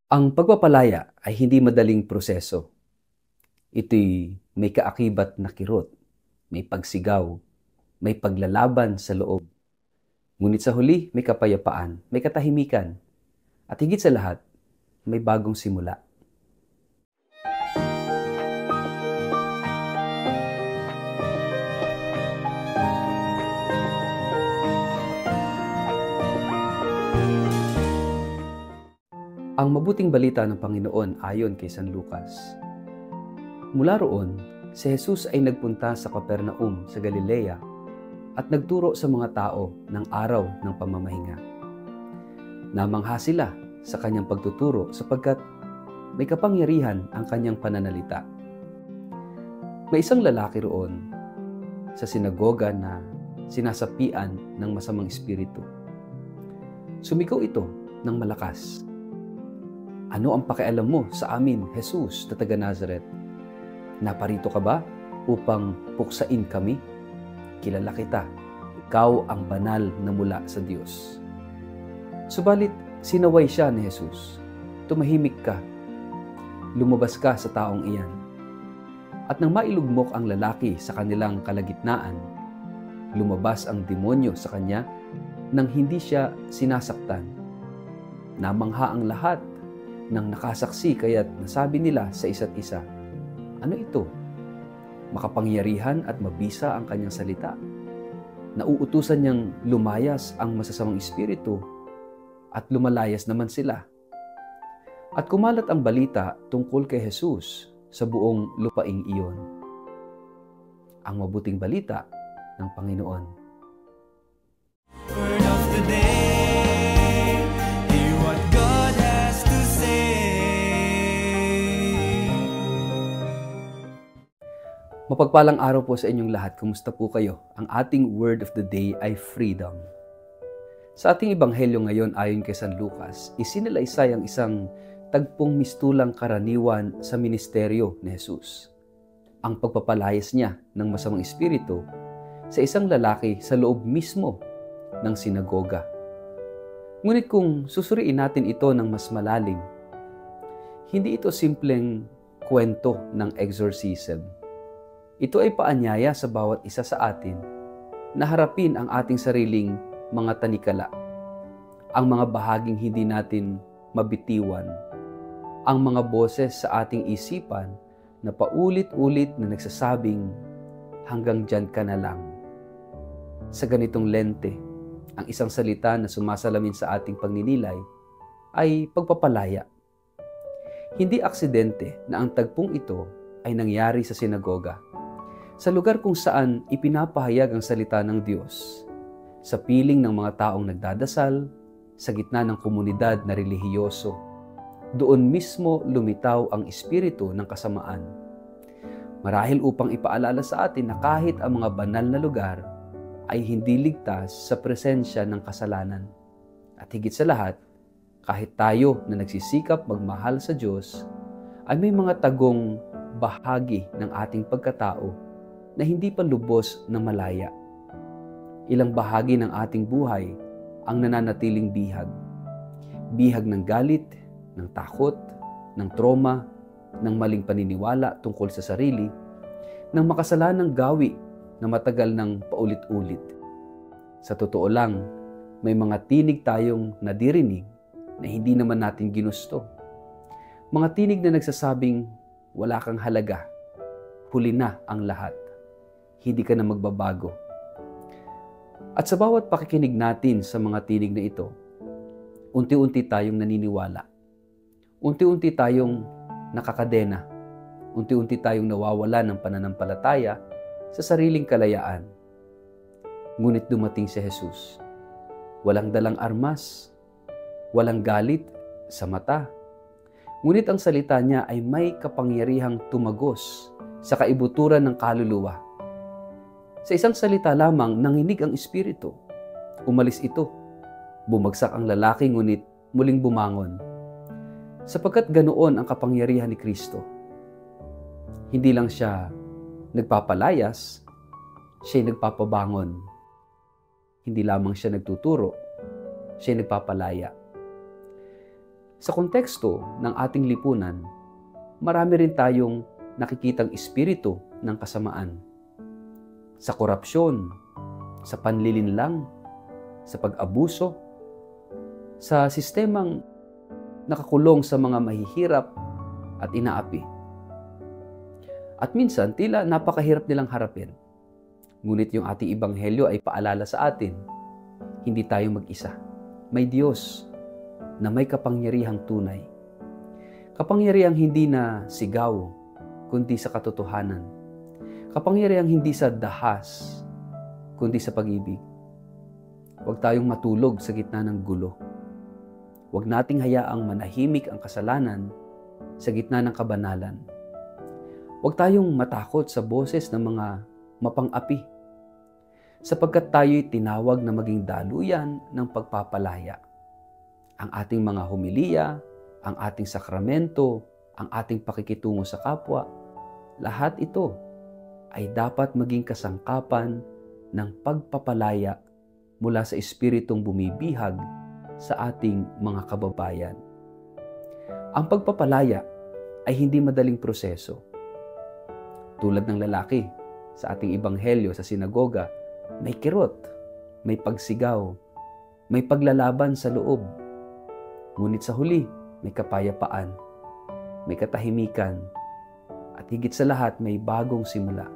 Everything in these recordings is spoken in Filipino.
Ang pagpapalaya ay hindi madaling proseso. Ito'y may kaakibat na kirot, may pagsigaw, may paglalaban sa loob. Ngunit sa huli, may kapayapaan, may katahimikan, at higit sa lahat, may bagong simula. Ang mabuting balita ng Panginoon ayon kay San Lucas. Mula roon, si Jesus ay nagpunta sa Capernaum sa Galilea at nagturo sa mga tao ng araw ng pamamahinga. Namangha sila sa kanyang pagtuturo sapagkat may kapangyarihan ang kanyang pananalita. May isang lalaki roon sa sinagoga na sinasapian ng masamang espiritu. Sumigaw ito ng malakas. Ano ang pakialam mo sa amin, Jesus na taga Nazaret? Naparito ka ba upang puksain kami? Kilala kita, ikaw ang banal na mula sa Diyos. Subalit, sinaway siya ni Jesus. Tumahimik ka. Lumabas ka sa taong iyan. At nang mailugmok ang lalaki sa kanilang kalagitnaan, lumabas ang demonyo sa kanya nang hindi siya sinasaktan. Namangha ang lahat nang nakasaksi kaya't nasabi nila sa isa't isa, ano ito? Makapangyarihan at mabisa ang kanyang salita. Nauutusan niyang lumayas ang masasamang espiritu at lumalayas naman sila. At kumalat ang balita tungkol kay Jesus sa buong lupaing iyon. Ang mabuting balita ng Panginoon. Word of the day, hear what God has to say. Mapagpalang araw po sa inyong lahat. Kumusta po kayo? Ang ating word of the day ay freedom. Sa ating ebanghelyo ngayon ayon kay San Lucas, isinalaysay ang isang tagpong mistulang karaniwan sa ministeryo ni Jesus. Ang pagpapalayas niya ng masamang espiritu sa isang lalaki sa loob mismo ng sinagoga. Ngunit kung susuriin natin ito ng mas malalim, hindi ito simpleng kwento ng exorcism. Ito ay paanyaya sa bawat isa sa atin na harapin ang ating sariling mga tanikala, ang mga bahaging hindi natin mabitiwan, ang mga boses sa ating isipan na paulit-ulit na nagsasabing hanggang dyan ka na lang. Sa ganitong lente, ang isang salita na sumasalamin sa ating pagninilay ay pagpapalaya. Hindi aksidente na ang tagpong ito ay nangyari sa sinagoga, sa lugar kung saan ipinapahayag ang salita ng Diyos, sa piling ng mga taong nagdadasal, sa gitna ng komunidad na relihiyoso. Doon mismo lumitaw ang espiritu ng kasamaan. Marahil upang ipaalala sa atin na kahit ang mga banal na lugar ay hindi ligtas sa presensya ng kasalanan. At higit sa lahat, kahit tayo na nagsisikap magmahal sa Diyos, ay may mga tagong bahagi ng ating pagkatao na hindi pa lubos na malaya. Ilang bahagi ng ating buhay ang nananatiling bihag. Bihag ng galit, ng takot, ng trauma, ng maling paniniwala tungkol sa sarili, ng makasalanang gawi na matagal ng paulit-ulit. Sa totoo lang, may mga tinig tayong nadirinig na hindi naman natin ginusto. Mga tinig na nagsasabing, wala kang halaga, huli na ang lahat, hindi ka na magbabago. At sa bawat pakikinig natin sa mga tinig na ito, unti-unti tayong naniniwala. Unti-unti tayong nakakadena. Unti-unti tayong nawawala ng pananampalataya sa sariling kalayaan. Ngunit dumating si Jesus. Walang dalang armas, walang galit sa mata. Ngunit ang salita niya ay may kapangyarihang tumagos sa kaibuturan ng kaluluwa. Sa isang salita lamang, nanginig ang espiritu. Umalis ito. Bumagsak ang lalaki ngunit muling bumangon. Sapagkat ganoon ang kapangyarihan ni Kristo. Hindi lang siya nagpapalayas, siya'y nagpapabangon. Hindi lamang siya nagtuturo, siya'y nagpapalaya. Sa konteksto ng ating lipunan, marami rin tayong nakikitang espiritu ng kasamaan. Sa korupsyon, sa panlilinlang, sa pag-abuso, sa sistemang nakakulong sa mga mahihirap at inaapi. At minsan, tila napakahirap nilang harapin. Ngunit yung ating ebanghelyo ay paalala sa atin, hindi tayo mag-isa. May Diyos na may kapangyarihang tunay. Kapangyarihang hindi na sigaw, kundi sa katotohanan. Kapangyarihang hindi sa dahas, kundi sa pag-ibig. Huwag tayong matulog sa gitna ng gulo. Huwag nating hayaang manahimik ang kasalanan sa gitna ng kabanalan. Huwag tayong matakot sa boses ng mga mapang-api, sapagkat tayo'y tinawag na maging daluyan ng pagpapalaya. Ang ating mga homilya, ang ating sakramento, ang ating pakikitungo sa kapwa, lahat ito ay dapat maging kasangkapan ng pagpapalaya mula sa Espiritong bumibihag sa ating mga kababayan. Ang pagpapalaya ay hindi madaling proseso. Tulad ng lalaki sa ating ebanghelyo sa sinagoga, may kirot, may pagsigaw, may paglalaban sa loob. Ngunit sa huli, may kapayapaan, may katahimikan, at higit sa lahat may bagong simula.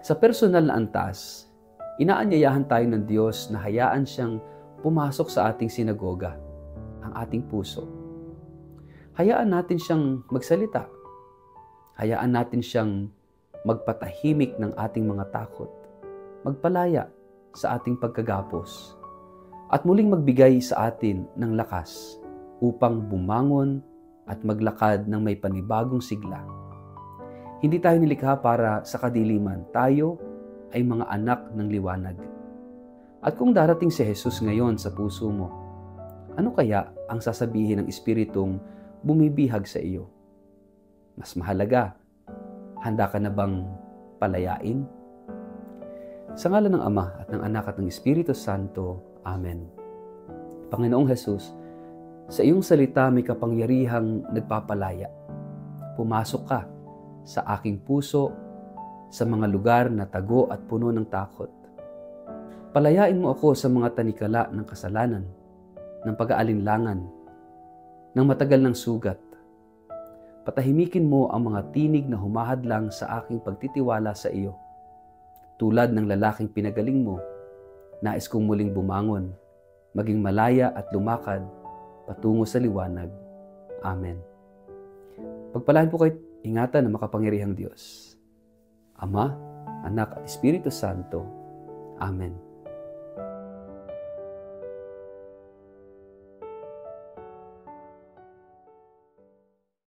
Sa personal na antas, inaanyayahan tayo ng Diyos na hayaan siyang pumasok sa ating sinagoga, ang ating puso. Hayaan natin siyang magsalita. Hayaan natin siyang magpatahimik ng ating mga takot, magpalaya sa ating pagkagapos, at muling magbigay sa atin ng lakas upang bumangon at maglakad ng may panibagong sigla. Hindi tayo nilikha para sa kadiliman. Tayo ay mga anak ng liwanag. At kung darating si Jesus ngayon sa puso mo, ano kaya ang sasabihin ng Espiritong bumibihag sa iyo? Mas mahalaga, handa ka na bang palayain? Sa ngalan ng Ama at ng Anak at ng Espiritu Santo. Amen. Panginoong Jesus, sa iyong salita may kapangyarihang nagpapalaya. Pumasok ka sa aking puso, sa mga lugar na tago at puno ng takot. Palayain mo ako sa mga tanikala ng kasalanan, ng pag-aalinlangan, ng matagal ng sugat. Patahimikin mo ang mga tinig na humahadlang sa aking pagtitiwala sa iyo. Tulad ng lalaking pinagaling mo, nais kong muling bumangon, maging malaya at lumakad patungo sa liwanag. Amen. Pagpalain po kayo, ingatan ng makapangyarihang Diyos, Ama, Anak at Espiritu Santo. Amen.